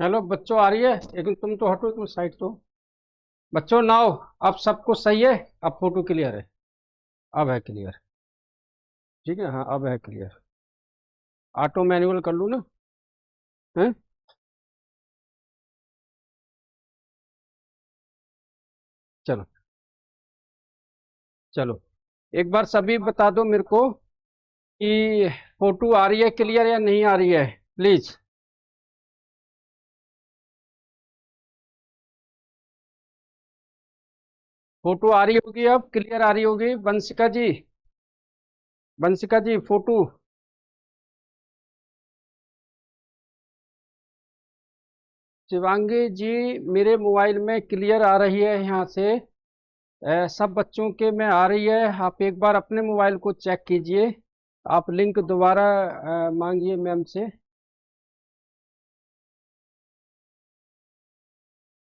Hello बच्चों, आ रही है? लेकिन तुम तो हटो, तुम साइड तो। बच्चों नाओ, अब सब कुछ सही है। अब फोटो क्लियर है। अब है क्लियर। ठीक है, हाँ अब है क्लियर। ऑटो मैनुअल कर लूँ ना? हैं? चलो। चलो, एक बार सभी बता दो मेरे को कि फोटो आ रही है क्लियर या नहीं आ रही है, प्लीज। फोटो आ रही होगी, अब क्लियर आ रही होगी। वंशिका जी, वंशिका जी फोटो। शिवांगी जी, मेरे मोबाइल में क्लियर आ रही है यहाँ से। सब बच्चों के में आ रही है। आप एक बार अपने मोबाइल को चेक कीजिए। आप लिंक दोबारा मांगिए मैम से।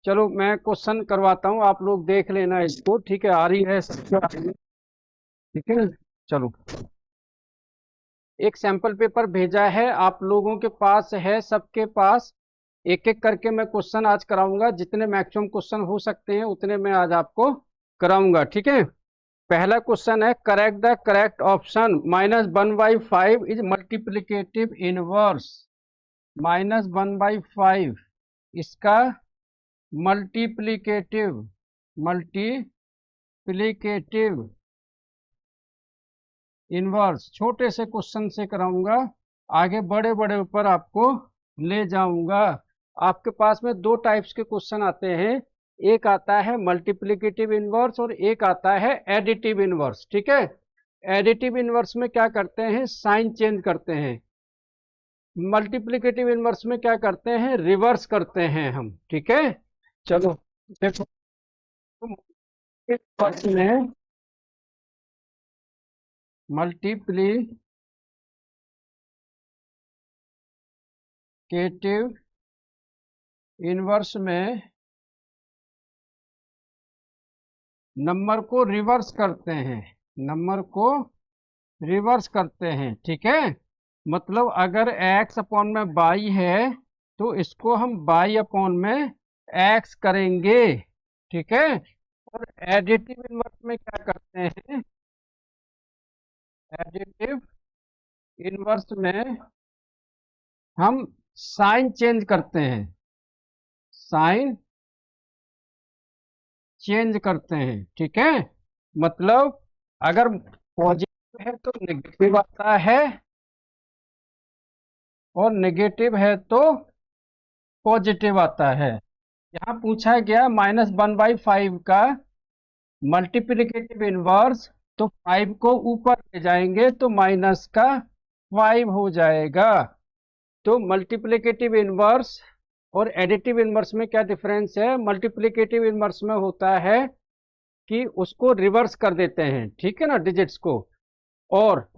चलो मैं क्वेश्चन करवाता हूँ, आप लोग देख लेना इसको। ठीक है, आ रही है सबको आ रही है। ठीक है, चलो। एक सैंपल पेपर भेजा है आप लोगों के पास है, सबके पास। एक एक करके मैं क्वेश्चन आज कराऊंगा, जितने मैक्सिमम क्वेश्चन हो सकते हैं उतने मैं आज आपको कराऊंगा। ठीक है। पहला क्वेश्चन है, correct the correct option. -1/5 is multiplicative inverse. -1/5 इसका मल्टीप्लीकेटिव मल्टीप्लीकेटिव इनवर्स। छोटे से क्वेश्चन से कराऊंगा, आगे बड़े बड़े ऊपर आपको ले जाऊंगा। आपके पास में दो टाइप्स के क्वेश्चन आते हैं। एक आता है मल्टीप्लीकेटिव इनवर्स और एक आता है एडिटिव इनवर्स। ठीक है। एडिटिव इनवर्स में क्या करते हैं, साइन चेंज करते हैं। मल्टीप्लीकेटिव इनवर्स में क्या करते हैं, रिवर्स करते हैं हम। ठीक है। चलो देखो, इस में मल्टीप्लीकेटिव इनवर्स में नंबर को रिवर्स करते हैं। नंबर को रिवर्स करते हैं। ठीक है। मतलब अगर x अपॉन में बाई है तो इसको हम बाई अपॉन में x करेंगे। ठीक है। और एडिटिव इनवर्स में क्या करते हैं, एडिटिव इनवर्स में हम साइन चेंज करते हैं। साइन चेंज करते हैं। ठीक है। मतलब अगर पॉजिटिव है तो नेगेटिव आता है, और नेगेटिव है तो पॉजिटिव आता है। यहाँ पूछा गया -1/5 का मल्टीप्लिकेटिव इनवर्स, तो 5 को ऊपर ले जाएंगे तो माइनस का 5 हो जाएगा। तो मल्टीप्लिकेटिव इनवर्स और एडिटिव इनवर्स में क्या डिफरेंस है? मल्टीप्लिकेटिव इनवर्स में होता है कि उसको रिवर्स कर देते हैं, ठीक है ना, डिजिट्स को। और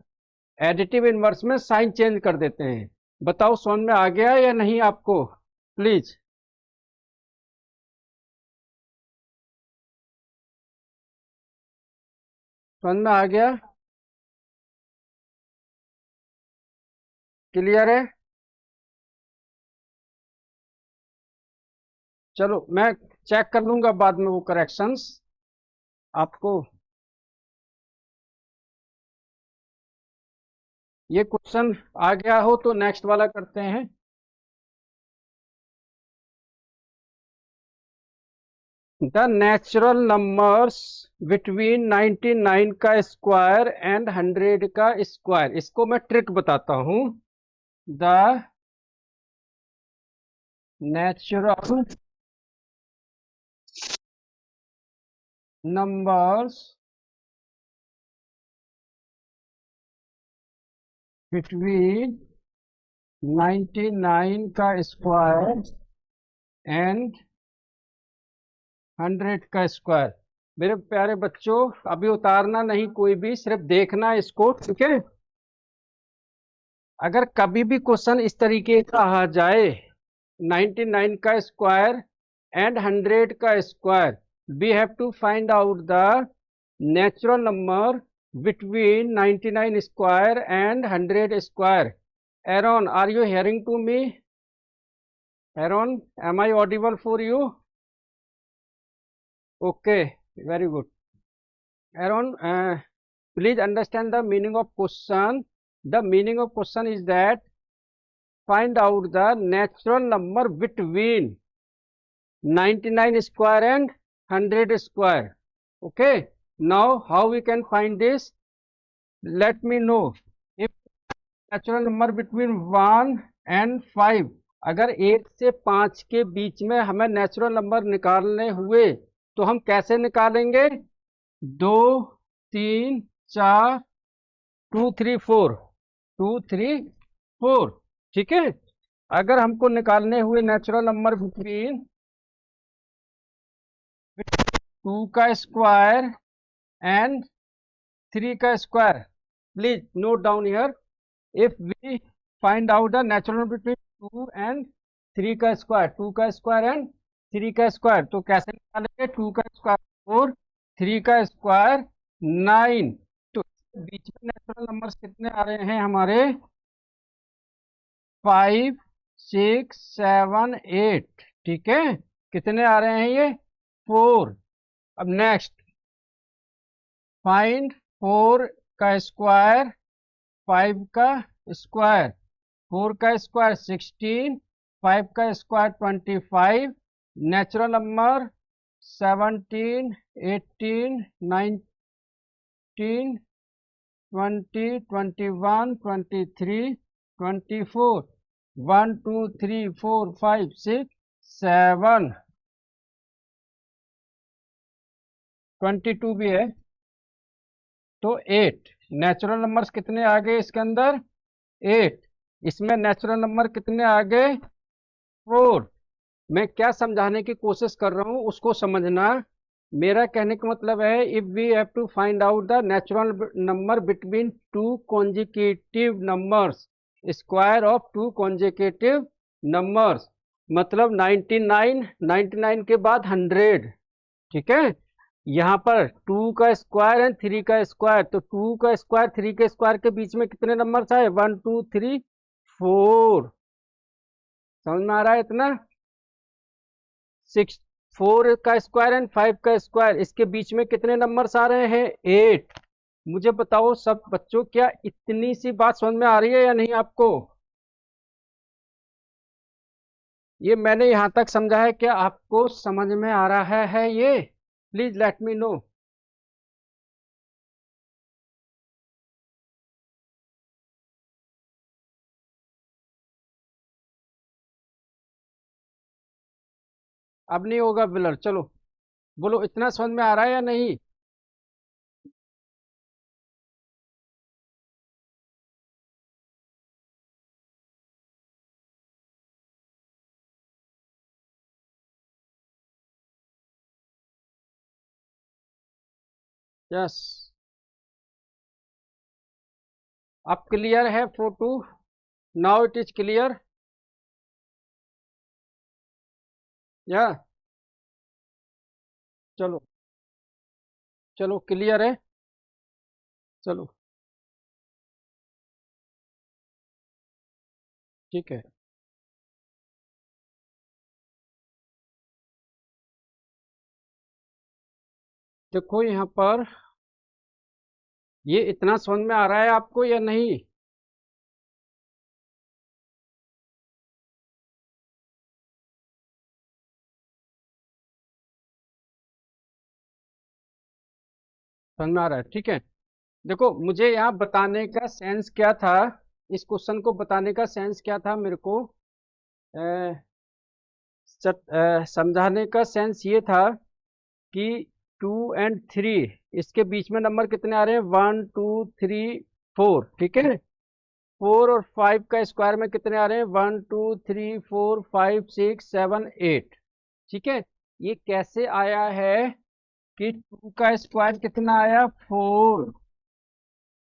एडिटिव इनवर्स में साइन चेंज कर देते हैं। बताओ समझ में आ गया या नहीं आपको, प्लीज। समझ में आ गया? क्लियर है? चलो मैं चेक कर लूंगा बाद में वो करेक्शंस आपको। ये क्वेश्चन आ गया हो तो नेक्स्ट वाला करते हैं। द नेचुरल नंबर्स बिटवीन 99 का स्क्वायर एंड 100 का स्क्वायर। इसको मैं ट्रिक बताता हूं। द नेचुरल नंबर्स बिटवीन 99 का स्क्वायर एंड 100 का स्क्वायर। मेरे प्यारे बच्चों, अभी उतारना नहीं कोई भी, सिर्फ देखना इसको। ठीक है। अगर कभी भी क्वेश्चन इस तरीके का आ जाए, 99 का स्क्वायर एंड 100 का square, we have to find out the natural number between 99 square and 100 square. Aaron, are you hearing to me? Aaron, am I audible for you? Okay, very good. Aaron, please understand the meaning of question. The meaning of question is that find out the natural number between 99 square and 100 square. Okay, now how we can find this? Let me know. If natural number between 1 and 5, अगर 1 से 5 के बीच में हमें natural number निकालने हुए तो हम कैसे निकालेंगे? 2, 3, 4, 2, 3, 4, 2, 3, 4, ठीक है। अगर हमको निकालने हुए नेचुरल नंबर बिटवीन 2 का स्क्वायर एंड 3 का square, please note down here. If we find out the natural number between 2 and 3 का स्क्वायर, 2 का स्क्वायर एंड 3 का स्क्वायर, तो कैसे निकालेंगे? 2 का स्क्वायर 4, 3 का स्क्वायर 9। तो बीच में नेचुरल नंबर्स कितने आ रहे हैं हमारे? 5, 6, 7, 8, ठीक है। कितने आ रहे हैं ये? 4। अब नेक्स्ट फाइंड 4 का स्क्वायर, 5 का स्क्वायर, 4 का स्क्वायर 16, 5 का स्क्वायर 25, नेचुरल नंबर 17, 18, 19, 20, 21, 23, 24, 1, 2, 3, 4, 5, 6, 7, 22 भी है, तो 8। नेचुरल नंबर्स कितने आ गए इसके अंदर? 8। इसमें नेचुरल नंबर कितने आ गए? 4। मैं क्या समझाने की कोशिश कर रहा हूँ उसको समझना। मेरा कहने का मतलब है, if we have to find out the natural number between 2 consecutive numbers, square of 2 consecutive numbers, मतलब 99, 99 के बाद 100, ठीक है। यहाँ पर 2 का स्क्वायर एंड 3 का स्क्वायर, तो 2 का स्क्वायर 3 के स्क्वायर के बीच में कितने नंबर आए? 1, 2, 3, 4। समझ में आ रहा है इतना? 6, 4 का स्क्वायर एंड 5 का स्क्वायर, इसके बीच में कितने नंबर्स आ रहे हैं? 8। मुझे बताओ सब बच्चों, क्या इतनी सी बात समझ में आ रही है या नहीं आपको? ये मैंने यहां तक समझा है, क्या आपको समझ में आ रहा है ये? Please let me know. अब नहीं होगा ब्लर, चलो बोलो इतना समझ में आ रहा है या नहीं? यस। अब क्लियर है photo? Now it is clear? या चलो, चलो क्लियर है, चलो ठीक है। देखो यहाँ पर, ये इतना समझ में आ रहा है आपको या नहीं? समझ में आ रहा है, ठीक है। देखो मुझे यहाँ बताने का सेंस क्या था, इस क्वेश्चन को बताने का सेंस क्या था मेरे को, समझाने का सेंस ये था कि 2 एंड 3, इसके बीच में नंबर कितने आ रहे हैं? 1, 2, 3, 4, ठीक है। 4 और 5 का स्क्वायर में कितने आ रहे हैं? 1, 2, 3, 4, 5, 6, 7, 8, ठीक है। ये कैसे आया है कि 2 का स्क्वायर कितना आया? 4,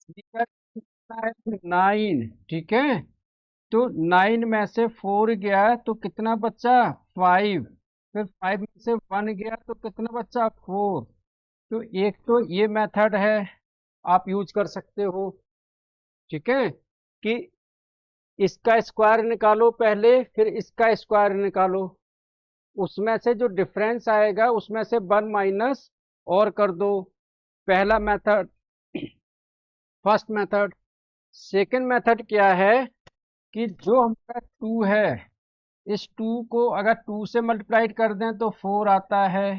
3 का कितना है? 9, ठीक है। तो 9 में से 4 गया तो कितना बचा? 5। फिर 5 में से 1 गया तो कितना बचा? 4। तो एक तो ये मेथड है, आप यूज कर सकते हो, ठीक है, कि इसका स्क्वायर निकालो पहले, फिर इसका स्क्वायर निकालो। उसमें से जो डिफरेंस आएगा उसमें से 1 माइनस और कर दो। पहला method, first method. Second method क्या है कि जो हमारा 2 है, इस 2 को अगर 2 से मल्टीप्लाई कर दें तो 4 आता है।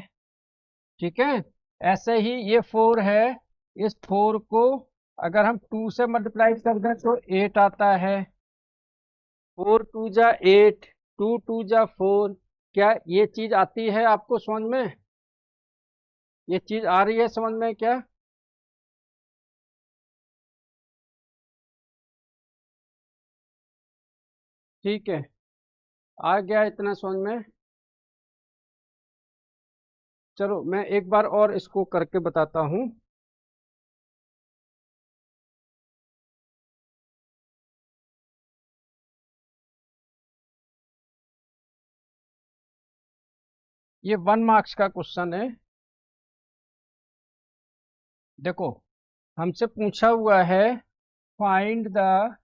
ठीक है, ऐसे ही ये 4 है, इस 4 को अगर हम 2 से मल्टीप्लाई कर दें तो 8 आता है। 4 2 जा 8, 2 2 जा 4। क्या ये चीज आती है आपको समझ में? ये चीज आ रही है समझ में क्या? ठीक है, आ गया इतना समझ में? चलो मैं एक बार और इसको करके बताता हूँ। ये 1 मार्क्स का क्वेश्चन है। देखो, हमसे पूछा हुआ है find the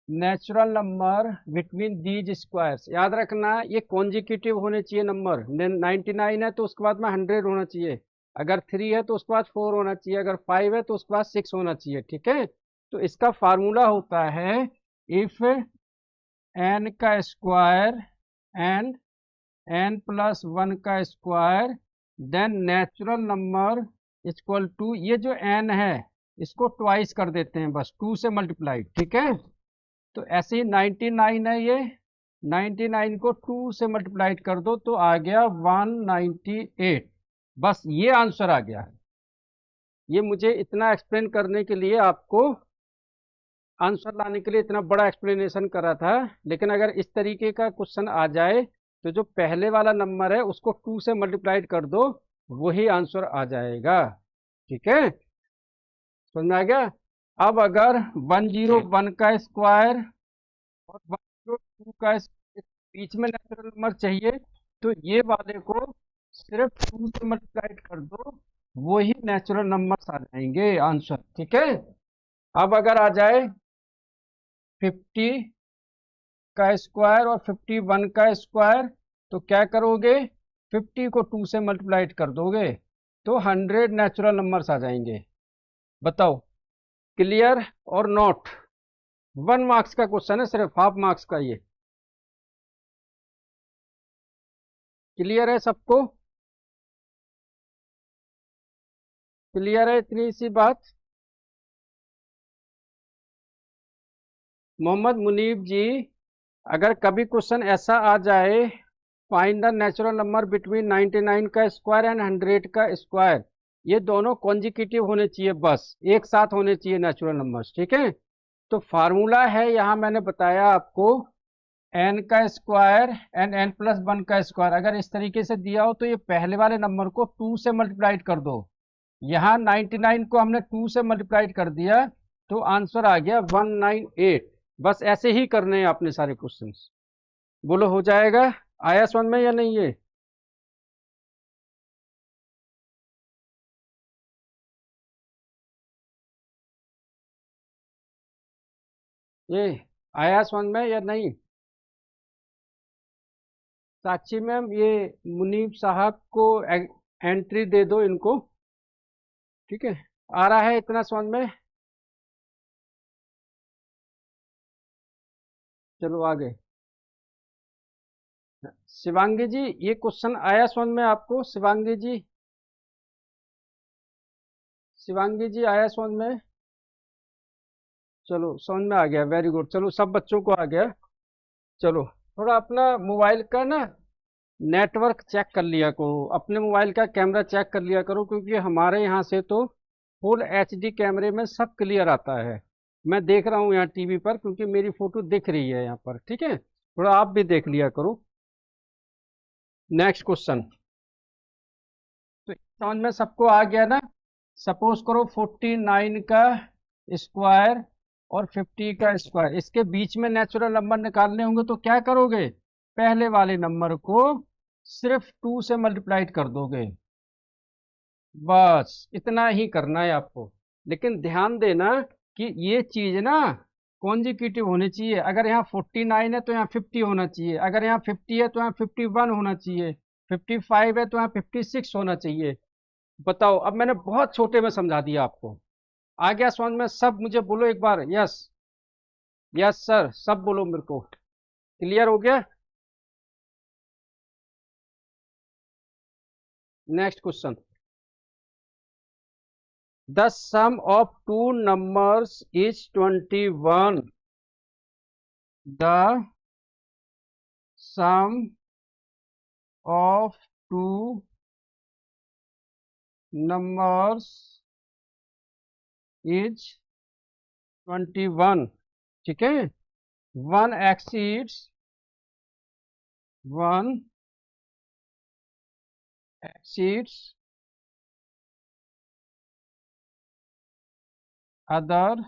natural number between these squares. याद रखना ये कॉन्जिक्यूटिव होने चाहिए नंबर। 99 है तो उसके बाद में 100 होना चाहिए, अगर 3 है तो उसके बाद 4 होना चाहिए, अगर 5 है तो उसके बाद 6 होना चाहिए। ठीक है, तो इसका फार्मूला होता है इफ n का स्क्वायर एंड n प्लस 1 का square then natural number equal to, ये जो n है इसको ट्वाइस कर देते हैं बस, 2 से मल्टीप्लाई। ठीक है, तो ऐसे ही 99 है, ये 99 को 2 से मल्टीप्लाई कर दो तो आ गया 198। बस ये आंसर आ गया। ये मुझे इतना एक्सप्लेन करने के लिए, आपको आंसर लाने के लिए इतना बड़ा एक्सप्लेनेशन करा था। लेकिन अगर इस तरीके का क्वेश्चन आ जाए तो जो पहले वाला नंबर है उसको 2 से मल्टीप्लाइड कर दो, वही आंसर आ जाएगा। ठीक है, समझ में आ गया? अब अगर 101 का स्क्वायर और 102 का बीच में नेचुरल नंबर चाहिए तो ये वाले को सिर्फ 2 से मल्टीप्लाइड कर दो, वही नेचुरल नंबर आ जाएंगे आंसर। ठीक है, अब अगर आ जाए 50 का स्क्वायर और 51 का स्क्वायर तो क्या करोगे? 50 को 2 से मल्टीप्लाइड कर दोगे तो 100 नेचुरल नंबर्स आ जाएंगे। बताओ, क्लियर और नॉट? 1 मार्क्स का क्वेश्चन है, सिर्फ हाफ मार्क्स का ये। क्लियर है सबको? क्लियर है इतनी सी बात? मोहम्मद मुनीब जी, अगर कभी क्वेश्चन ऐसा आ जाए find the natural number between 99 का स्क्वायर एंड 100 का स्क्वायर, ये दोनों कॉन्जिक्यूटिव होने चाहिए, बस एक साथ होने चाहिए नेचुरल नंबर्स। ठीक है, तो फार्मूला है यहाँ मैंने बताया आपको, n का स्क्वायर एंड n प्लस 1 का स्क्वायर। अगर इस तरीके से दिया हो तो ये पहले वाले नंबर को 2 से मल्टीप्लाइड कर दो। यहाँ 99 को हमने 2 से मल्टीप्लाइड कर दिया तो आंसर आ गया 198। बस ऐसे ही करने हैं आपने सारे क्वेश्चंस। बोलो हो जाएगा? आया समझ में या नहीं ये आया समझ में या नहीं? साक्षी मैम, ये मुनीब साहब को एंट्री दे दो इनको। ठीक है, आ रहा है इतना समझ में? चलो आगे। शिवांगी जी, ये क्वेश्चन आया समझ में आपको? शिवांगी जी, शिवांगी जी आया समझ में? चलो समझ में आ गया, वेरी गुड। चलो सब बच्चों को आ गया। चलो थोड़ा अपना मोबाइल का ना नेटवर्क चेक कर लिया करो, अपने मोबाइल का कैमरा चेक कर लिया करो, क्योंकि हमारे यहाँ से तो फुल एचडी कैमरे में सब क्लियर आता है। मैं देख रहा हूँ यहाँ टीवी पर, क्योंकि मेरी फोटो दिख रही है यहाँ पर। ठीक है, थोड़ा आप भी देख लिया करो। नेक्स्ट क्वेश्चन, तो समझ में सबको आ गया ना? सपोज करो 49 का स्क्वायर और 50 का स्क्वायर, इसके बीच में नेचुरल नंबर निकालने होंगे तो क्या करोगे? पहले वाले नंबर को सिर्फ 2 से मल्टीप्लाइड कर दोगे, बस इतना ही करना है आपको। लेकिन ध्यान देना कि ये चीज ना कॉन्जिक्यूटिव होनी चाहिए। अगर यहाँ 49 है तो यहाँ 50 होना चाहिए, अगर यहाँ 50 है तो यहाँ 51 होना चाहिए, 55 है तो यहाँ 56 होना चाहिए। बताओ, अब मैंने बहुत छोटे में समझा दिया आपको। आ गया समझ में? सब मुझे बोलो एक बार, यस यस सर, सब बोलो मेरे को। क्लियर हो गया? Next question. The sum of two numbers is 21। The sum of two numbers is 21। ठीक है, one exceeds other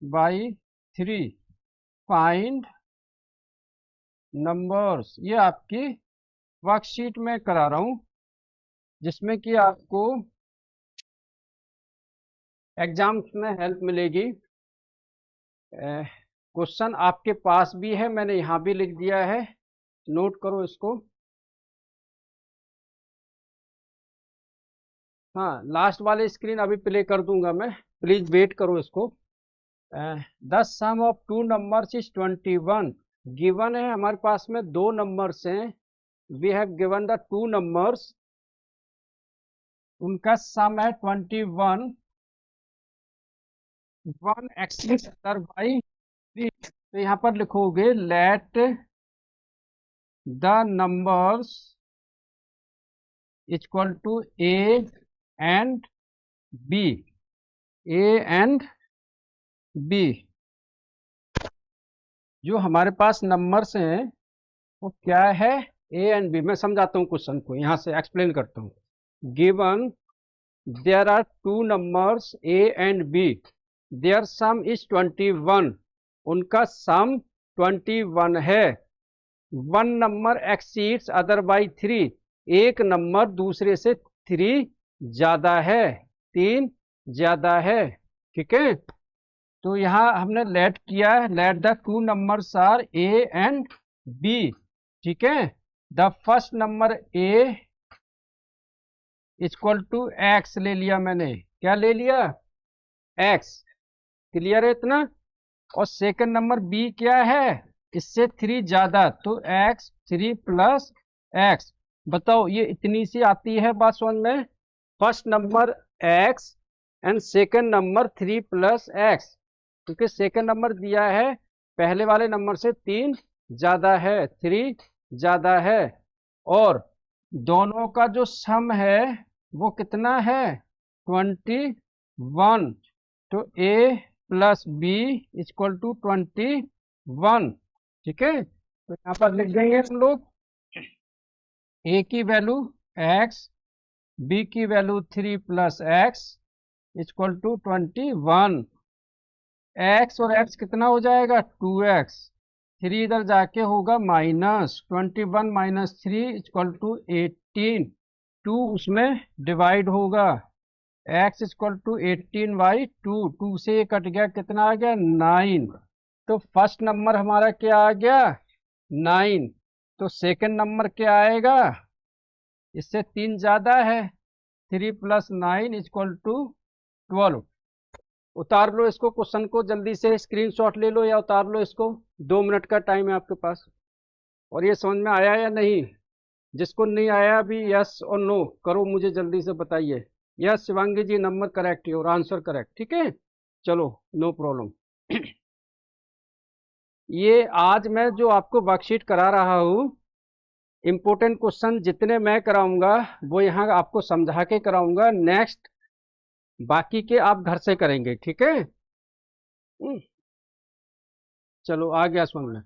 by 3। Find numbers. ये आपकी वर्कशीट में करा रहा हूं, जिसमें कि आपको एग्जाम्स में हेल्प मिलेगी। क्वेश्चन आपके पास भी है, मैंने यहाँ भी लिख दिया है, नोट करो इसको। हाँ, लास्ट वाले स्क्रीन अभी प्ले कर दूंगा मैं, प्लीज वेट करो इसको। The sum of two numbers is 21। Given है हमारे पास में दो नंबर्स हैं, we have given the two numbers, उनका सम है 21। One exceeds other by 3। तो यहाँ पर लिखोगे let the numbers equal to A and B. A and B, जो हमारे पास नंबर्स हैं वो क्या है? A and B. मैं समझाता हूँ क्वेश्चन को, यहाँ से एक्सप्लेन करता हूँ। Given there are two numbers A and B, their sum is 21। उनका सम 21 है। One number exceeds other by 3। एक नंबर दूसरे से 3 ज्यादा है, 3 ज्यादा है। ठीक है, तो यहाँ हमने लेट किया है, let the two numbers are A and B. ठीक है, the first number A equal to X ले लिया मैंने। क्या ले लिया? एक्स। क्लियर है इतना? और सेकंड नंबर बी क्या है? इससे 3 ज्यादा, तो एक्स 3 प्लस एक्स। बताओ, ये इतनी सी आती है बात समझ में? First number x and second number 3 plus x, क्योंकि सेकंड नंबर दिया है पहले वाले नंबर से 3 ज्यादा है, 3 ज्यादा है। और दोनों का जो सम है वो कितना है? 21। तो ए प्लस बी इक्वल टू 21। ठीक है, तो यहाँ पर लिख देंगे हम लोग ए की वैल्यू एक्स, बी की value 3 plus X equal to 21। X और एक्स कितना हो जाएगा? 2x। 3 इधर जाके होगा माइनस, 21 माइनस 3 इक्वल टू 18। 2 उसमें डिवाइड होगा, x इक्वल टू 18 बाई 2। 2 से ये कट गया, कितना आ गया? 9। तो फर्स्ट नंबर हमारा क्या आ गया? 9। तो सेकंड नंबर क्या आएगा? इससे 3 ज्यादा है, 3 प्लस 9 इक्वल टू 12। उतार लो इसको, क्वेश्चन को जल्दी से स्क्रीनशॉट ले लो या उतार लो इसको, 2 मिनट का टाइम है आपके पास। और ये समझ में आया या नहीं? जिसको नहीं आया अभी यस और नो करो, मुझे जल्दी से बताइए। यस शिवांगी जी, नंबर करेक्ट है और आंसर करेक्ट। ठीक है, चलो नो प्रॉब्लम। ये आज मैं जो आपको वर्कशीट करा रहा हूँ, इंपॉर्टेंट क्वेश्चन जितने मैं कराऊंगा वो यहाँ आपको समझा के कराऊंगा। नेक्स्ट बाकी के आप घर से करेंगे। ठीक है, चलो आ गया समझ में?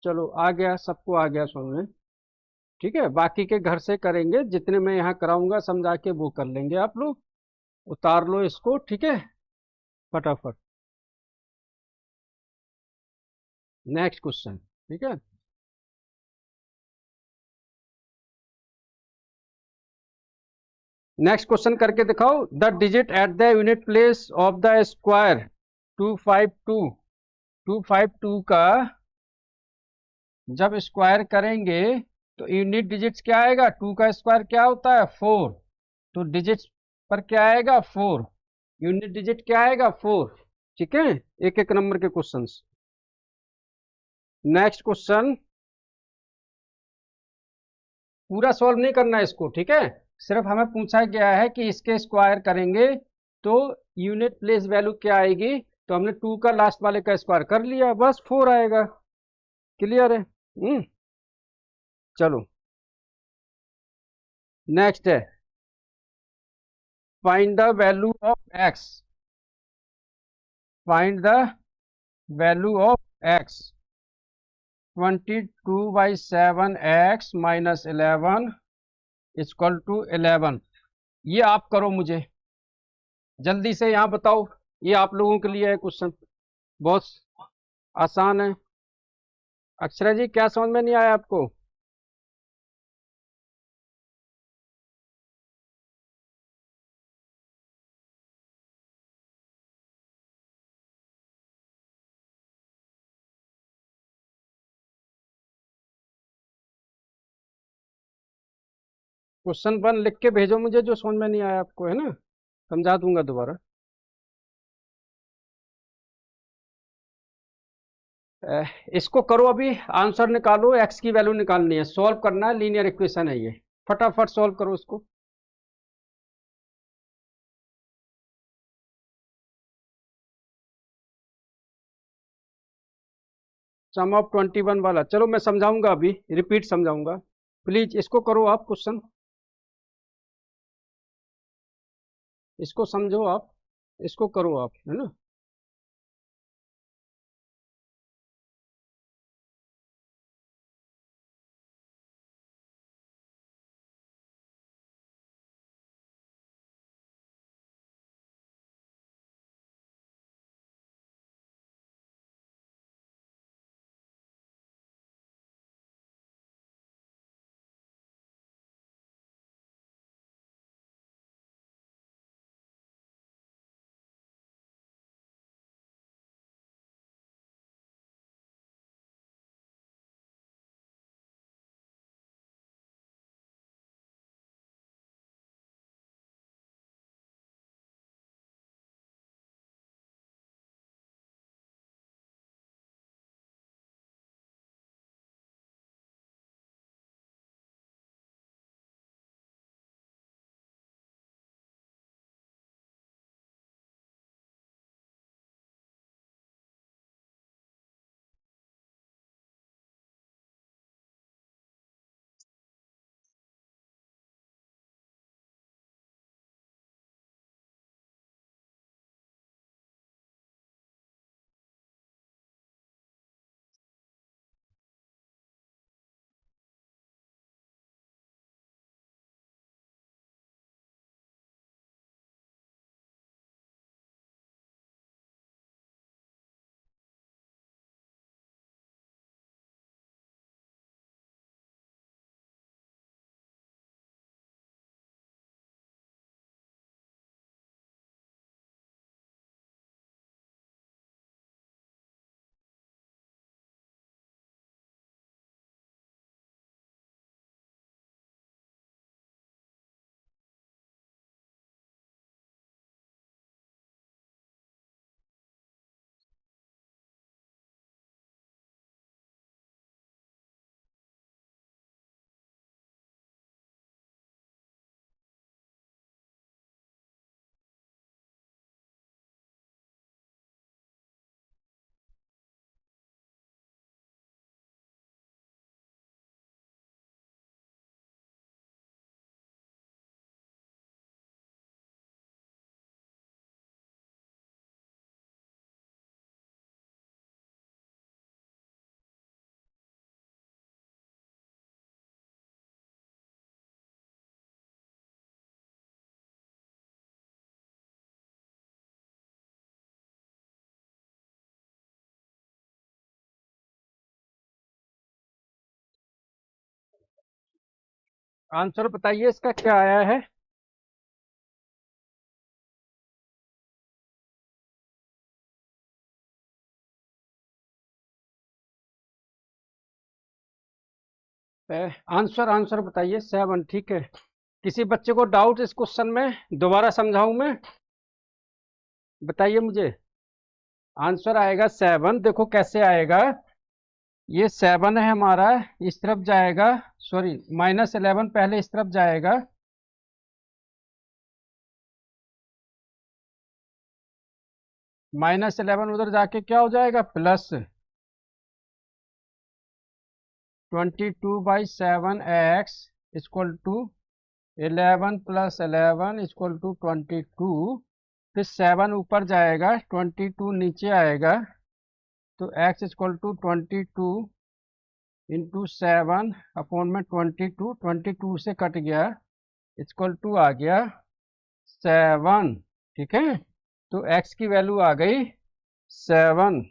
चलो आ गया, सबको आ गया समझ में? ठीक है, बाकी के घर से करेंगे, जितने मैं यहाँ कराऊंगा समझा के वो कर लेंगे आप लोग। उतार लो इसको, ठीक है, फटाफट। नेक्स्ट क्वेश्चन, ठीक है। नेक्स्ट क्वेश्चन करके दिखाओ। The digit at the unit place of the square 252 का जब स्क्वायर करेंगे तो यूनिट डिजिट्स क्या आएगा? 2 का स्क्वायर क्या होता है? 4। तो डिजिट्स पर क्या आएगा? 4। यूनिट डिजिट क्या आएगा? 4। ठीक है, एक एक नंबर के क्वेश्चंस। नेक्स्ट क्वेश्चन, पूरा सॉल्व नहीं करना है इसको, ठीक है, सिर्फ हमें पूछा गया है कि इसके स्क्वायर करेंगे तो यूनिट प्लेस वैल्यू क्या आएगी। तो हमने 2 का लास्ट वाले का स्क्वायर कर लिया, बस 4 आएगा। क्लियर है? चलो नेक्स्ट है, find the value of X. Find the value of X. 22/7 x minus 11 equal to 11। ये आप करो, मुझे जल्दी से यहाँ बताओ। ये आप लोगों के लिए है क्वेश्चन, बहुत आसान है। अक्षरा जी, क्या समझ में नहीं आया आपको? क्वेश्चन 1 लिख के भेजो मुझे, जो समझ में नहीं आया आपको, है ना, समझा दूंगा दोबारा। इसको करो, अभी आंसर निकालो, एक्स की वैल्यू निकालनी है, सॉल्व करना है, लीनियर इक्वेशन है ये, फटाफट सॉल्व करो इसको। सम ऑफ 21 वाला, चलो मैं समझाऊंगा, अभी रिपीट समझाऊंगा, प्लीज इसको करो आप क्वेश्चन, इसको समझो आप, इसको करो आप, है ना। आंसर बताइए इसका क्या आया है। आंसर आंसर बताइए 7, ठीक है। किसी बच्चे को डाउट इस क्वेश्चन में, दोबारा समझाऊं मैं? बताइए मुझे। आंसर आएगा 7। देखो कैसे आएगा। ये 7 है हमारा, इस तरफ जाएगा, सॉरी -11 पहले इस तरफ जाएगा, -11 उधर जाके क्या हो जाएगा, +22/7x equal to 11 + 11 equal to 22। फिर 7 ऊपर जाएगा, 22 नीचे आएगा, तो x equal to 22 into 7 upon में 22 से कट गया, इक्वल टू आ गया 7, ठीक है। तो x की वैल्यू आ गई 7।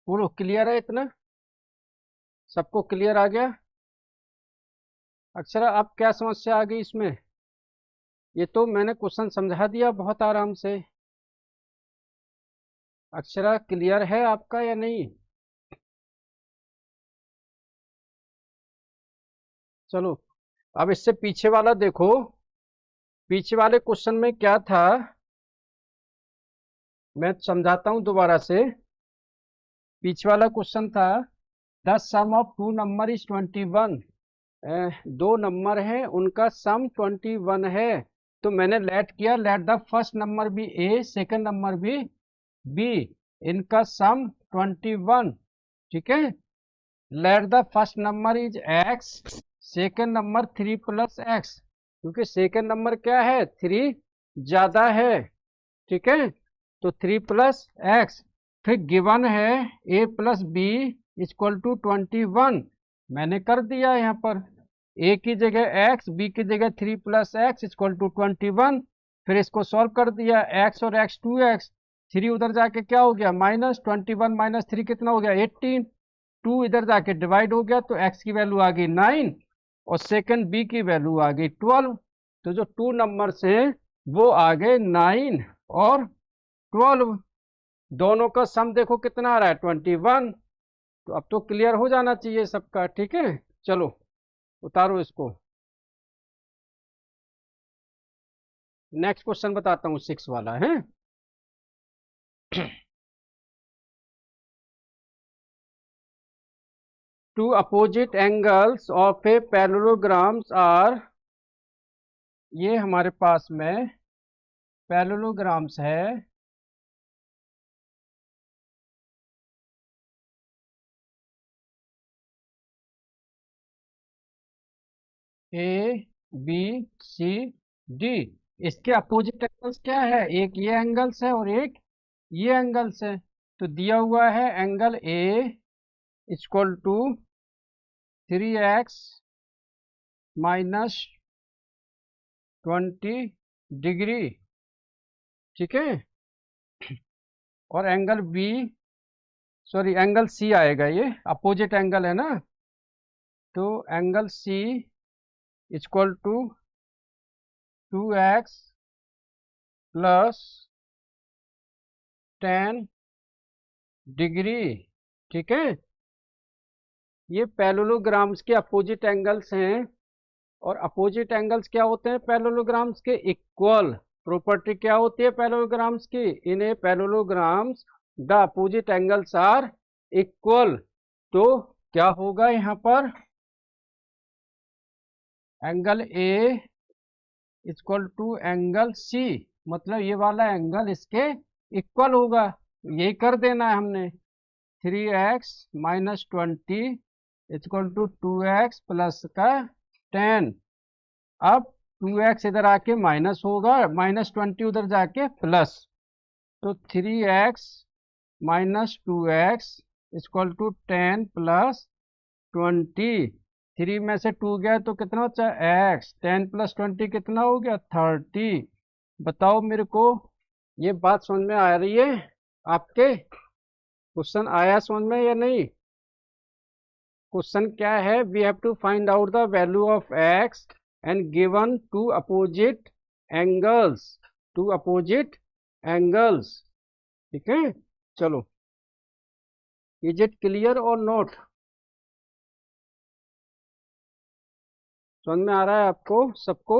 पूरा क्लियर है इतना? सबको क्लियर आ गया? अक्षरा अब क्या समस्या आ गई इसमें? ये तो मैंने क्वेश्चन समझा दिया बहुत आराम से। अक्षरा क्लियर है आपका या नहीं? चलो अब इससे पीछे वाला देखो। पीछे वाले क्वेश्चन में क्या था, मैं समझाता हूं दोबारा से। पीछे वाला क्वेश्चन था the sum of two number is 21। दो नंबर है, उनका सम 21 है। तो मैंने लेट किया, let the first number be A, second number भी बी, इनका सम 21, ठीक है। Let the first number is X, second number 3 + x, क्योंकि सेकंड नंबर क्या है, 3 ज्यादा है, ठीक है। तो 3 + x, फिर गिवन है a + b इक्वल टू 21। मैंने कर दिया यहाँ पर a की जगह x, b की जगह 3 + x इक्वल टू 21। फिर इसको सॉल्व कर दिया, x और x 2x, 3 उधर जाके क्या हो गया, -21 - 3 कितना हो गया, 18। 2 इधर जाके डिवाइड हो गया, तो x की वैल्यू आ गई 9 और सेकंड b की वैल्यू आ गई 12। तो जो टू नंबर्स हैं वो आ गए 9 और 12। दोनों का सम देखो कितना आ रहा है, 21। तो अब तो क्लियर हो जाना चाहिए सबका, ठीक है। चलो उतारो इसको। नेक्स्ट क्वेश्चन बताता हूँ, 6 वाला है। Two opposite angles of a parallelograms are, ये हमारे पास में पैरेललोग्राम्स है, ए बी सी डी। इसके अपोजिट एंगल्स क्या है, एक ये एंगल्स है और एक ये एंगल्स है। तो दिया हुआ है angle A equal to 3x - 20 degree, ठीक है। और angle B, sorry angle C आएगा, ये अपोजिट एंगल है ना। तो angle C equal to 2x + 10 degree, ठीक है। ये पैरेललोग्राम्स के अपोजिट एंगल्स हैं। और अपोजिट एंगल्स क्या होते हैं पैरेललोग्राम्स के, इक्वल। प्रॉपर्टी क्या होती है पैरेललोग्राम्स की, in a parallelograms the opposite angles are equal. तो क्या होगा यहाँ पर, angle A equal to angle C, मतलब ये वाला एंगल इसके इक्वल होगा। यही कर देना है हमने। 3x - 20 equal to 2x + 10। अब 2x इधर आके माइनस होगा, -20 उधर जाके प्लस, तो 3x - 2x इक्वल टू 10 + 20। 3 में से 2 गया तो कितना बचा, x। 10 + 20 कितना हो गया, 30। बताओ मेरे को, ये बात समझ में आ रही है आपके? क्वेश्चन आया समझ में या नहीं? क्वेश्चन क्या है, we have to find out the value of x and given two opposite angles, two opposite angles, ठीक है। चलो, इज इट क्लियर और नॉट? समझ में आ रहा है आपको सबको?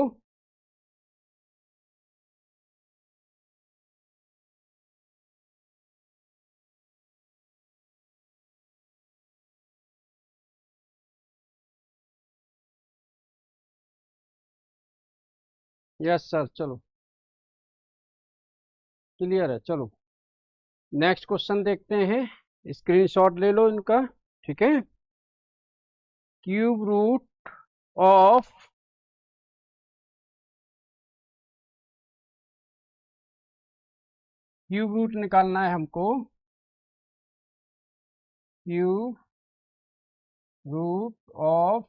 यस सर, चलो क्लियर है। चलो नेक्स्ट क्वेश्चन देखते हैं, स्क्रीनशॉट ले लो इनका। ठीक है, cube root of cube root निकालना है हमको। Cube root of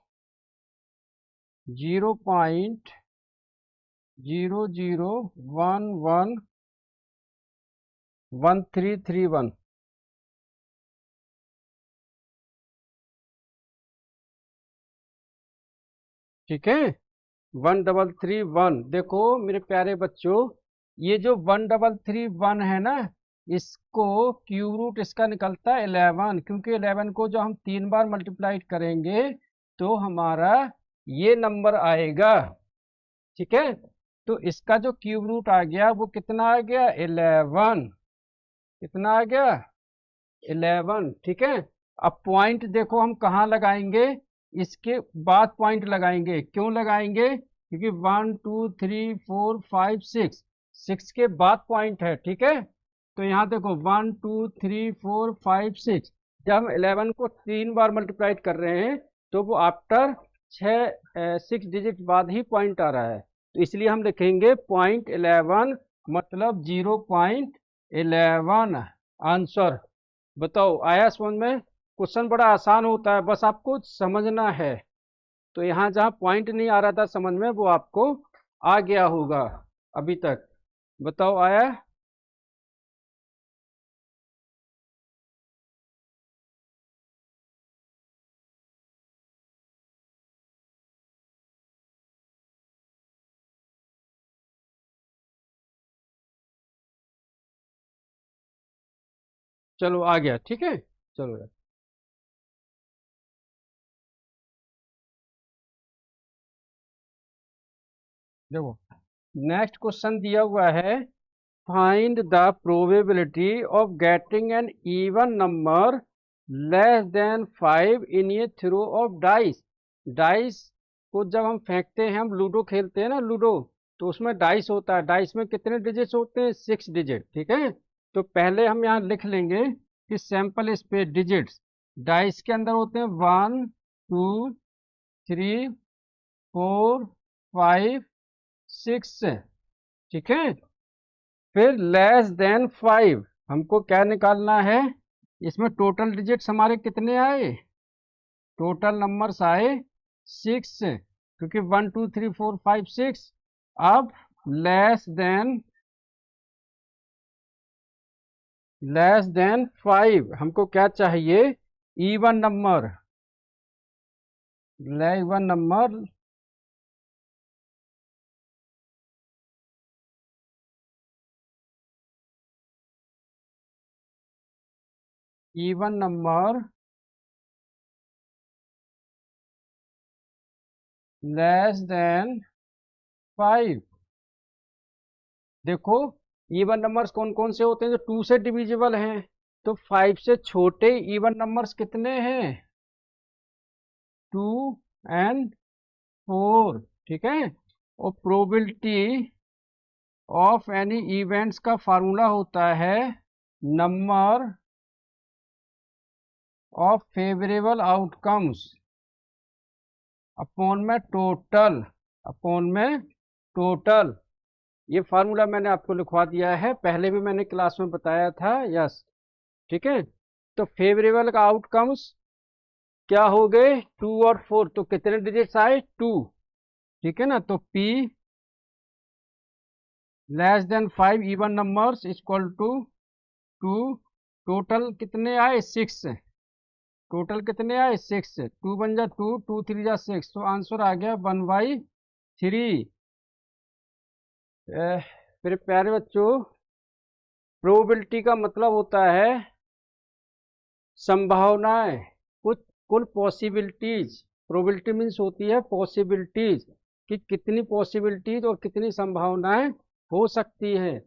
0.00111331। ठीक है, 1331। देखो मेरे प्यारे बच्चों, ये जो 1331 है ना, इसको क्यूब रूट इसका निकलता है 11, क्योंकि 11 को जो हम 3 बार मल्टीप्लाई करेंगे तो हमारा ये नंबर आएगा। ठीक है, तो इसका जो क्यूब रूट आ गया वो कितना आ गया? 11। कितना आ गया? 11। ठीक है, अब पॉइंट देखो हम कहाँ लगाएंगे, इसके बाद पॉइंट लगाएंगे। क्यों लगाएंगे? क्योंकि 1 2 3 4 5 6, 6 के बाद पॉइंट है। ठीक है, तो यहाँ देखो 1 2 3 4 5 6, जब हम 11 को 3 बार मल्टीप्लाई कर रहे हैं तो वो आफ्टर 6 डिजिट बाद ही पॉइंट आ रहा है, तो इसलिए हम लिखेंगे 0.11, मतलब 0.11 आंसर। बताओ आया समझ में? क्वेश्चन बड़ा आसान होता है, बस आपको समझना है। तो यहाँ जहाँ पॉइंट नहीं आ रहा था समझ में, वो आपको आ गया होगा अभी तक। बताओ आया? चलो आ गया। ठीक है, चलो यार। देखो नेक्स्ट क्वेश्चन दिया हुआ है, find the probability of getting an even number less than 5 in a throw of dice. Dice को जब हम फेंकते हैं, हम लूडो खेलते हैं ना, लूडो, तो उसमें डाइस होता है। डाइस में कितने डिजिट्स होते हैं? 6 डिजिट। ठीक है, तो पहले हम यहाँ लिख लेंगे कि सैंपल स्पेस डिजिट्स डाइस के अंदर होते हैं 1 2 3 4 5 6। ठीक है, फिर लेस देन 5 हमको क्या निकालना है? इसमें टोटल डिजिट्स हमारे कितने आए? टोटल नंबर्स आए 6, क्योंकि 1 2 3 4 5 6। अब लेस देन 5 हमको क्या चाहिए? Even number. Even number even number less than 5। देखो इवन नंबर्स कौन कौन से होते हैं? जो 2 से डिविजिबल हैं। तो 5 से छोटे इवन नंबर्स कितने हैं? 2 और 4। ठीक है, और प्रोबेबिलिटी ऑफ एनी इवेंट्स का फार्मूला होता है number of favourable outcomes upon में टोटल, अपॉन में टोटल। ये फार्मूला मैंने आपको लिखवा दिया है, पहले भी मैंने क्लास में बताया था। यस, ठीक है, तो फेवरेबल का आउटकम्स क्या हो गए? 2 और 4, तो कितने डिजिट्स आए? 2। ठीक है ना, तो P less than 5 even numbers equal to 2। Total कितने आए? 6। टोटल कितने आए? 6। 2 बन जा 2, 2 3 जा 6, तो आंसर आ गया 1/3। मेरे प्यारे बच्चों, प्रोबेबिलिटी का मतलब होता है संभावनाएं, कुछ कुल पॉसिबिलिटीज। प्रोबेबिलिटी मीन्स होती है पॉसिबिलिटीज, कि कितनी पॉसिबिलिटीज और कितनी संभावनाएं हो सकती हैं।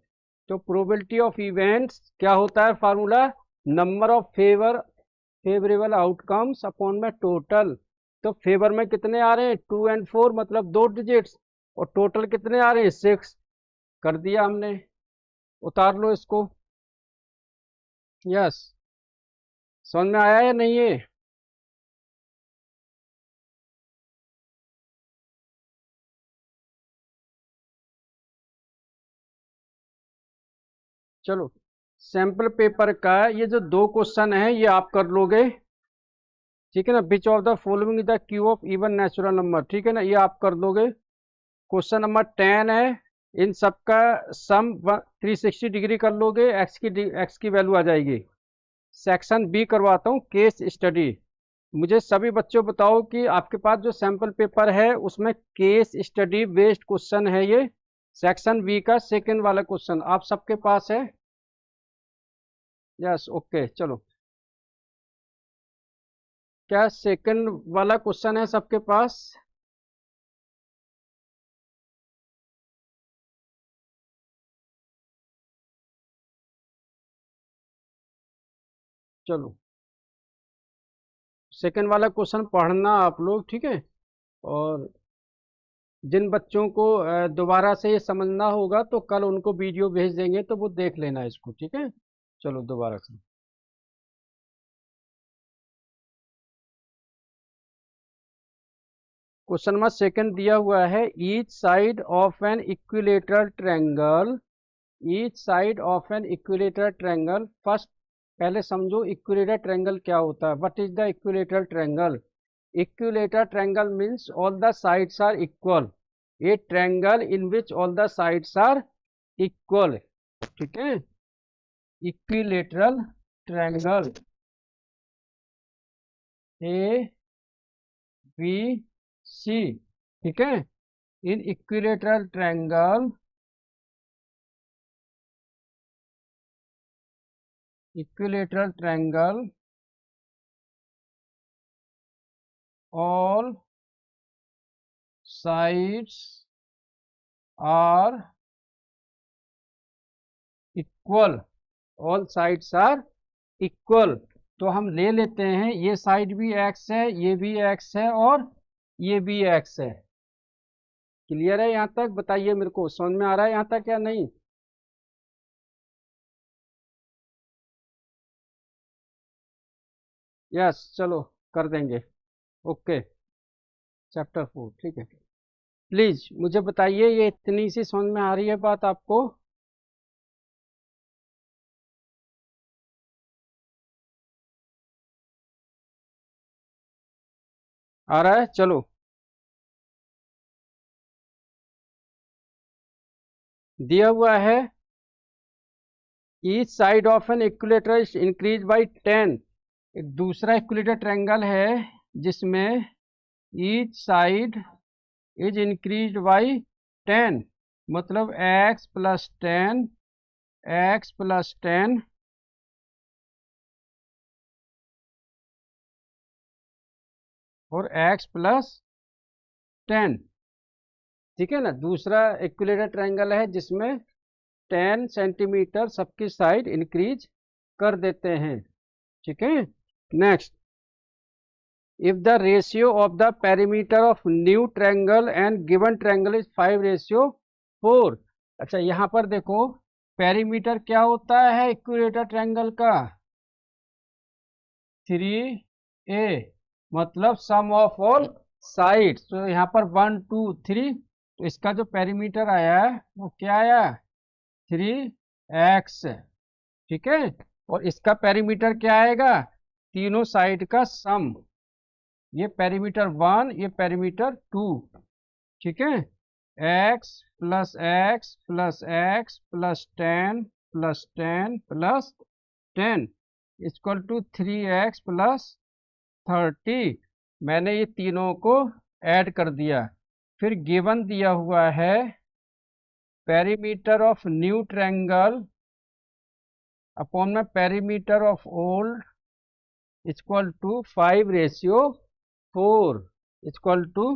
तो प्रोबेबिलिटी ऑफ इवेंट्स क्या होता है formula, number of favourable outcomes upon में टोटल। तो फेवर में कितने आ रहे हैं 2 और 4, मतलब 2 डिजिट्स, और टोटल कितने आ रहे हैं 6, कर दिया हमने। उतार लो इसको। यस, समझ में आया या नहीं है? चलो, सैंपल पेपर का ये जो 2 क्वेश्चन है ये आप कर लोगे, ठीक है ना। Which of the following is the Q of even natural number, ठीक है ना, ये आप कर दोगे। क्वेश्चन नंबर 10 है, इन सब का सम 360 डिग्री कर लोगे, एक्स की वैल्यू आ जाएगी। सेक्शन बी करवाता हूँ, केस स्टडी। मुझे सभी बच्चों बताओ कि आपके पास जो सैंपल पेपर है उसमें केस स्टडी बेस्ड क्वेश्चन है ये, सेक्शन बी का सेकंड वाला क्वेश्चन आप सबके पास है? Yes, okay. चलो, क्या सेकंड वाला क्वेश्चन है सबके पास? चलो, सेकंड वाला क्वेश्चन पढ़ना आप लोग, ठीक है। और जिन बच्चों को दोबारा से ये समझना होगा तो कल उनको वीडियो भेज देंगे तो वो देख लेना इसको, ठीक है। चलो दोबारा से। क्वेश्चन नंबर सेकंड दिया हुआ है, each side of an equilateral triangle, each side of an equilateral triangle. First पहले समझो इक्विलेटरल ट्रायंगल क्या होता है, what is the equilateral triangle. Equilateral triangle means all the sides are equal, a triangle in which all the sides are equal, ठीक है। Equilateral triangle A B C, ठीक है। In equilateral triangle, equilateral triangle all sides are equal, all sides are equal। तो हम ले लेते हैं ये साइड भी x है, ये भी x है, और ये भी x है। क्लियर है यहाँ तक? बताइए मेरे को, समझ में आ रहा है यहाँ तक या नहीं? यस, चलो कर देंगे। ओके, चैप्टर 4, ठीक है। प्लीज मुझे बताइए, ये इतनी सी समझ में आ रही है बात आपको? आ रहा है? चलो, दिया हुआ है each side of N equilateral increase by 10। एक दूसरा इक्विलेटर ट्रायंगल है जिसमें each side is increase by 10, मतलब x प्लस 10, x प्लस 10 और x प्लस 10, ठीक है ना। दूसरा इक्विलेटर ट्रायंगल है जिसमें 10 सेंटीमीटर सबकी साइड इंक्रीज कर देते हैं, ठीक है। Next, if the ratio of the perimeter of new triangle and given triangle is 5:4। अच्छा, यहाँ पर देखो पेरीमीटर क्या होता है इक्विलेटर ट्रायंगल का, 3a, मतलब सम ऑफ ऑल साइड्स। तो यहाँ पर 1 2 3, तो इसका जो पेरीमीटर आया है वो क्या आया, 3x, ठीक है। और इसका पेरीमीटर क्या आएगा, तीनों साइड का सम, ये पेरीमीटर 1, ये पेरीमीटर 2, ठीक है। x plus X plus X plus 10 plus 10 plus 10 equal to 3x plus 30। मैंने ये तीनों को ऐड कर दिया। फिर गिवन दिया हुआ है perimeter of new triangle upon में perimeter of old equal to 5:4। Equal to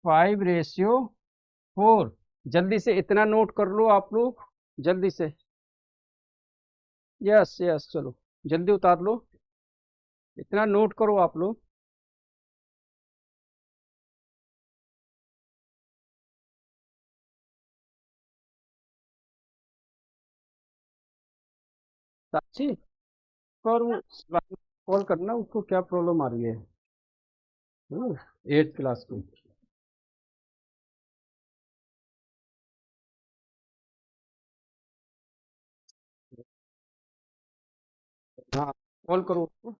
5:4। जल्दी से इतना नोट कर लो आप लोग, जल्दी से। यस यस, चलो जल्दी उतार लो, इतना नोट करो आप लोग। साक्षी, और कॉल करना, उसको क्या प्रॉब्लम आ रही है, 8th क्लास की। हाँ, कॉल करो उसको,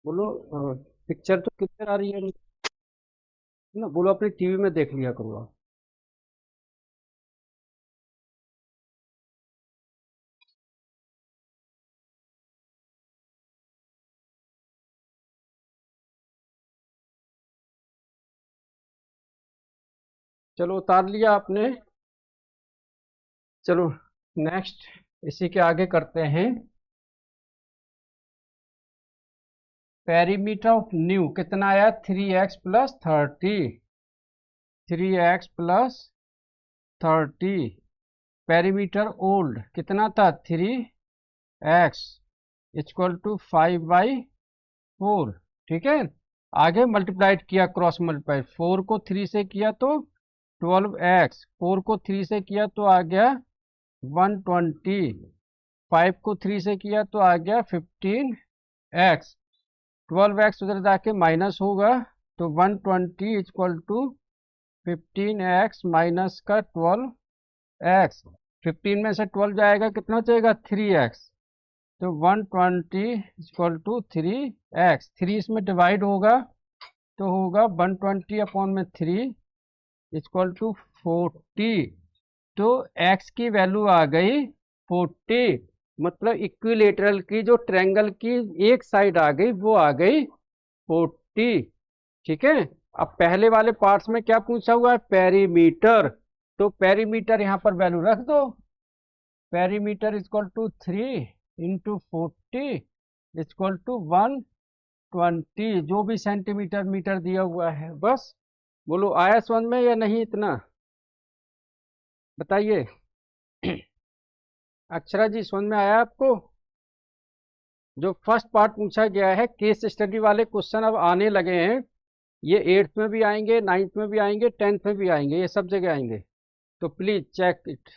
बोलो पिक्चर तो क्लियर आ रही है ना, बोलो अपनी टीवी में देख लिया करो आप। चलो उतार लिया आपने। चलो नेक्स्ट, इसी के आगे करते हैं। पेरीमीटर ऑफ न्यू कितना आया, 3x+30। 3x+30। पेरीमीटर ओल्ड कितना था, 3x इक्वल टू 5/4। ठीक है, आगे मल्टीप्लाइड किया, क्रॉस मल्टीप्लाई, 4 को 3 से किया तो 12x, 4 को 3 से किया तो आ गया 120, 5 को 3 से किया तो आ गया 15x, 12x उधर जाके माइनस होगा, तो 120 इक्वल टू 15x माइनस का 12x। 15 में से 12 जाएगा, कितना बचेगा, 3x, तो 120 इक्वल टू 3x। 3 इसमें डिवाइड होगा तो होगा 120/3 इक्वल टू 40। तो x की वैल्यू आ गई 40, मतलब इक्विलेटरल की जो ट्रायंगल की एक साइड आ गई वो आ गई 40। ठीक है, अब पहले वाले पार्ट्स में क्या पूछा हुआ है, पेरीमीटर, तो पेरीमीटर यहां पर वैल्यू रख दो। Perimeter equal to 3 × 40 equal to 120, जो भी सेंटीमीटर मीटर दिया हुआ है, बस। बोलो आया समझ में या नहीं, इतना बताइए। अक्षरा जी, समझ में आया आपको? जो फर्स्ट पार्ट पूछा गया है, केस स्टडी वाले क्वेश्चन अब आने लगे हैं, ये 8th में भी आएंगे, 9th में भी आएंगे, 10th में भी आएंगे, ये सब जगह आएंगे, तो प्लीज चेक इट,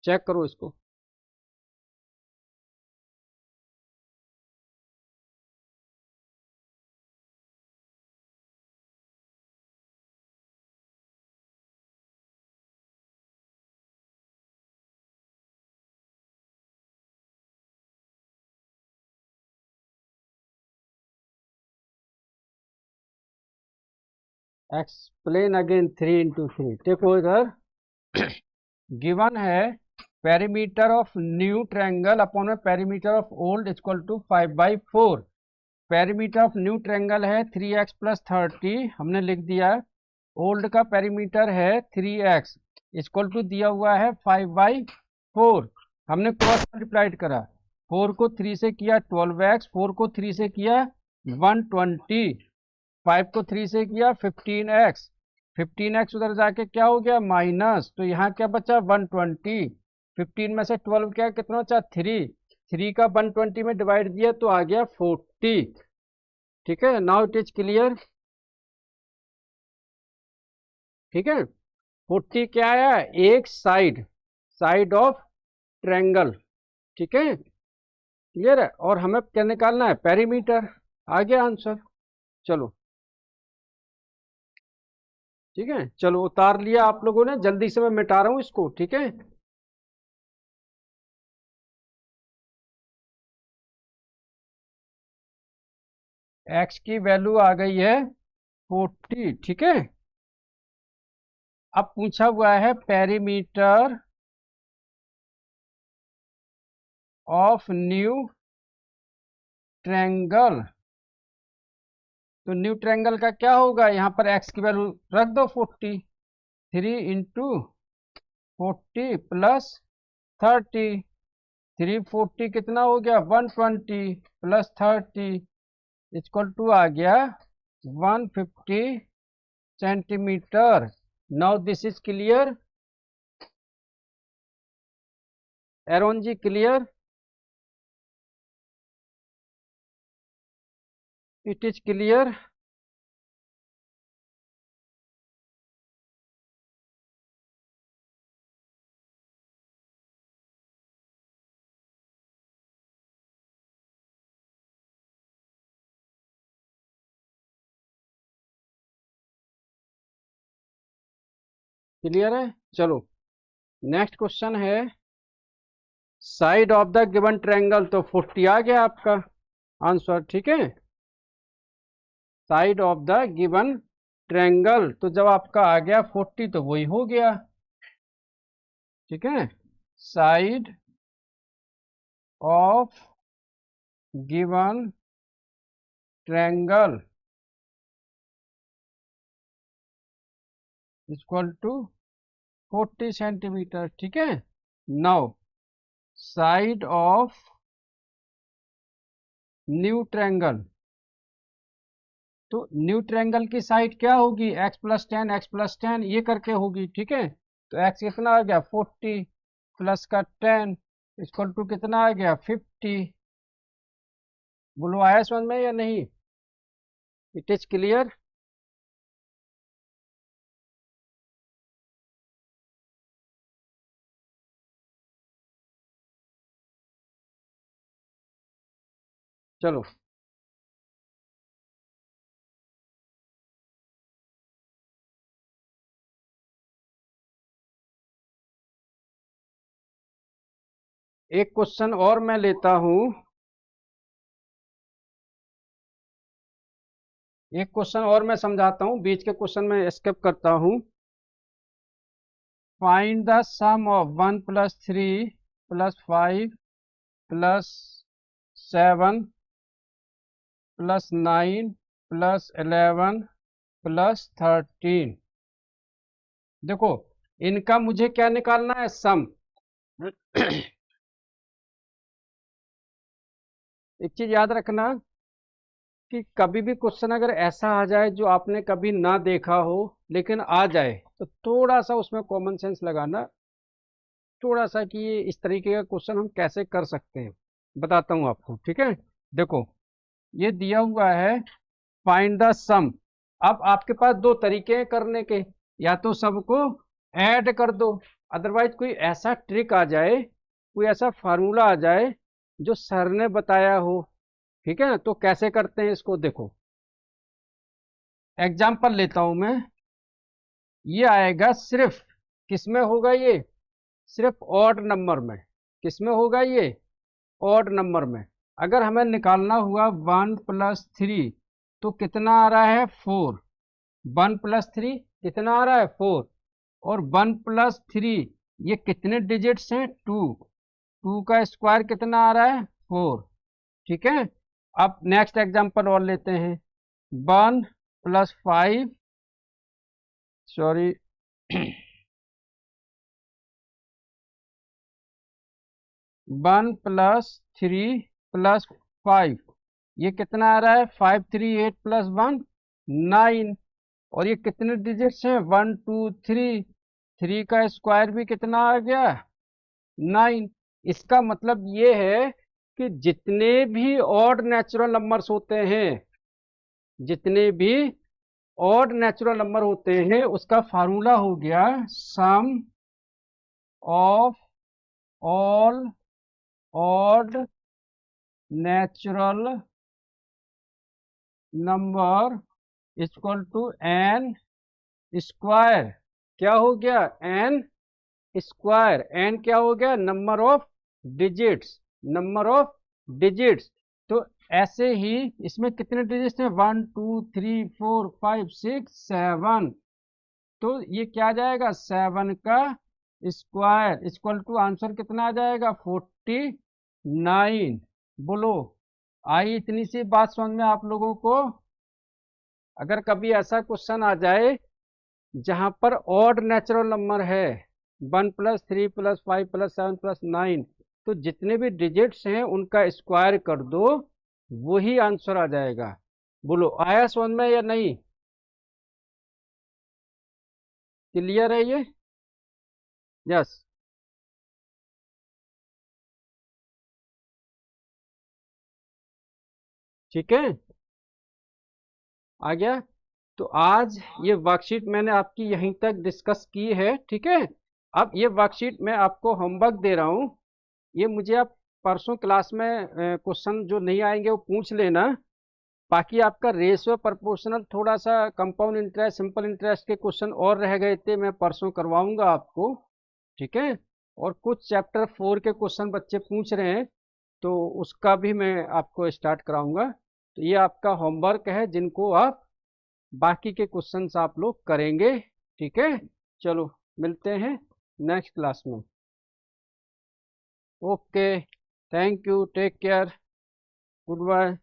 चेक करो इसको। Explain again 3 × 3। देखो इधर गिवन है, perimeter of new triangle upon में perimeter of old equal to 5/4। Perimeter of new triangle है 3x+30, हमने लिख दिया। ओल्ड का पेरीमीटर है 3x इक्वल टू दिया हुआ है 5/4, हमने क्रॉस मल्टीप्लाइड करा, 4 को 3 से किया 12x, 4 को 3 से किया 120, 5 को 3 से किया 15x, 15x उधर जाके क्या हो गया, माइनस, तो यहाँ क्या बचा 120, 15 में से 12 क्या, कितना बचा 3, 3 का 120 में डिवाइड दिया तो आ गया 40। ठीक है, नाउ इट इज क्लियर। ठीक है, 40 क्या आया, एक साइड, साइड ऑफ ट्रायंगल। ठीक है, क्लियर है, और हमें क्या निकालना है, पेरीमीटर। आ गया आंसर, चलो ठीक है, चलो उतार लिया आप लोगों ने, जल्दी से मैं मिटा रहा हूं इसको। ठीक है, एक्स की वैल्यू आ गई है 40। ठीक है, अब पूछा हुआ है पेरीमीटर ऑफ न्यू ट्रायंगल, तो न्यू ट्रायंगल का क्या होगा, यहाँ पर एक्स की वैल्यू रख दो 40, 3 × 40 + 30, 340 कितना हो गया 120 + 30, इक्वल टू आ गया 150 centimetre. Now this is clear, Aaron ji clear? It is clear? Clear है? चलो नेक्स्ट क्वेश्चन है, side of the given triangle, तो 40 आ गया आपका आंसर, ठीक है। Side of the given triangle, तो जब आपका आ गया 40 तो वही हो गया, ठीक है। Side of given triangle equal to 40 centimetre, ठीक है। Now side of new triangle, तो न्यू ट्रायंगल की साइड क्या होगी, x प्लस 10 x प्लस 10 ये करके होगी, ठीक है। तो x कितना आ गया 40 प्लस का 10 इक्वल टू कितना आ गया 50। बोलो आया समझ में या नहीं? It is clear? चलो एक क्वेश्चन और मैं लेता हूं, एक क्वेश्चन और मैं समझाता हूं, बीच के क्वेश्चन में स्किप करता हूं। Find the sum of 1 plus 3 plus 5 plus 7 plus 9 plus 11 plus 13। देखो इनका मुझे क्या निकालना है, सम। एक चीज याद रखना कि कभी भी क्वेश्चन अगर ऐसा आ जाए जो आपने कभी ना देखा हो लेकिन आ जाए, तो थोड़ा सा उसमें कॉमन सेंस लगाना, थोड़ा सा कि ये इस तरीके का क्वेश्चन हम कैसे कर सकते हैं, बताता हूँ आपको, ठीक है। देखो ये दिया हुआ है फाइंड द सम। अब आपके पास दो तरीके हैं करने के, या तो सबको ऐड कर दो, अदरवाइज कोई ऐसा ट्रिक आ जाए, कोई ऐसा फार्मूला आ जाए जो सर ने बताया हो, ठीक है ना। तो कैसे करते हैं इसको, देखो एग्जाम्पल लेता हूं मैं। ये आएगा सिर्फ किसमें होगा, ये सिर्फ ऑड नंबर में। किसमें होगा ये, ऑड नंबर में। अगर हमें निकालना हुआ 1 प्लस 3 तो कितना आ रहा है 4। 1 प्लस 3 कितना आ रहा है 4, और 1 प्लस 3 ये कितने डिजिट्स हैं 2। 2 का स्क्वायर कितना आ रहा है 4, ठीक है। अब नेक्स्ट एग्जांपल और लेते हैं, 1 प्लस 5 सॉरी 1 प्लस 3 प्लस 5 ये कितना आ रहा है 5 3 8 प्लस 1 9, और ये कितने डिजिट्स हैं 1 2 3। 3 का स्क्वायर भी कितना आ गया 9। इसका मतलब ये है कि जितने भी ऑड नेचुरल नंबर्स होते हैं, जितने भी ऑड नेचुरल नंबर होते हैं उसका फार्मूला हो गया sum of all odd natural number equal to N square. क्या हो गया एन स्क्वायर। एन क्या हो गया number of digits, number of digits. तो ऐसे ही इसमें कितने डिजिट्स हैं 1 2 3 4 5 6 7। तो ये क्या आ जाएगा 7 का स्क्वायर इक्वल टू आंसर कितना आ जाएगा 49। बोलो आई इतनी सी बात समझ में आप लोगों को? अगर कभी ऐसा क्वेश्चन आ जाए जहां पर ऑड नेचुरल नंबर है 1 प्लस 3 प्लस 5 प्लस 7 प्लस 9, तो जितने भी डिजिट्स हैं उनका स्क्वायर कर दो, वही आंसर आ जाएगा। बोलो आया समझ में या नहीं? क्लियर है ये? यस। ठीक है, आ गया। तो आज ये वर्कशीट मैंने आपकी यहीं तक डिस्कस की है, ठीक है। अब ये वर्कशीट मैं आपको होमवर्क दे रहा हूँ, ये मुझे आप परसों क्लास में क्वेश्चन जो नहीं आएंगे वो पूछ लेना। बाकी आपका रेशियो प्रोपोर्शनल थोड़ा सा कंपाउंड इंटरेस्ट सिंपल इंटरेस्ट के क्वेश्चन और रह गए थे, मैं परसों करवाऊंगा आपको, ठीक है। और कुछ चैप्टर 4 के क्वेश्चन बच्चे पूछ रहे हैं, तो उसका भी मैं आपको स्टार्ट कराऊंगा। तो ये आपका होमवर्क है जिनको आप बाकी के क्वेश्चंस आप लोग करेंगे, ठीक है। चलो मिलते हैं नेक्स्ट क्लास में। Okay, thank you, take care, good bye.